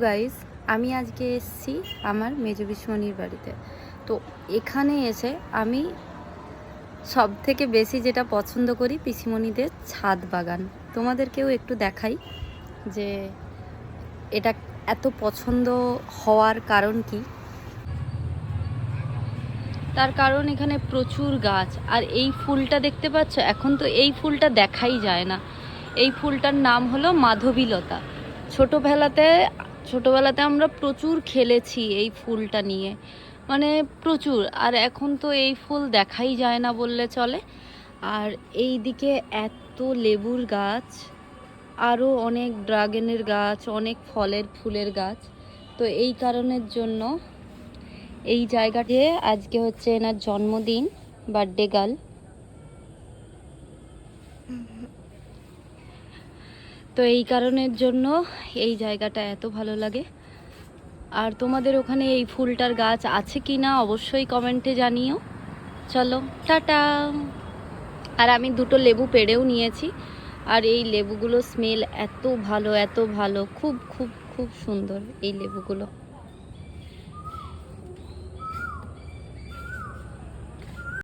Guys, আমি আজকে এসেছি আমার মেজ পিসমণির বাড়িতে। তো এখানে এসে আমি সব থেকে বেশি যেটা পছন্দ করি পিসমণিদের ছাদ বাগান। তোমাদেরকেও একটু দেখাই যে এটা এত পছন্দ হওয়ার কারণ কি। তার কারণ এখানে প্রচুর গাছ, আর এই ফুলটা দেখতে পাচ্ছ, এখন তো এই ফুলটা দেখাই যায় না। এই ফুলটার নাম হলো মাধবীলতা। ছোটোবেলাতে আমরা প্রচুর খেলেছি এই ফুলটা নিয়ে, মানে প্রচুর। আর এখন তো এই ফুল দেখাই যায় না বললে চলে। আর এই দিকে এত লেবুর গাছ, আরও অনেক ড্রাগনের গাছ, অনেক ফুলের গাছ। তো এই কারণের জন্য এই জায়গাতে আজকে হচ্ছে এনার জন্মদিন, বার্থডে গার্ল। তো এই কারণের জন্য এই জায়গাটা এত ভালো লাগে। আর তোমাদের ওখানে এই ফুলটার গাছ আছে কি না অবশ্যই কমেন্টে জানিও। চলো টাটা। আর আমি দুটো লেবু পেড়েও নিয়েছি, আর এই লেবুগুলো স্মেল এত ভালো, এত ভালো, খুব খুব খুব সুন্দর এই লেবুগুলো।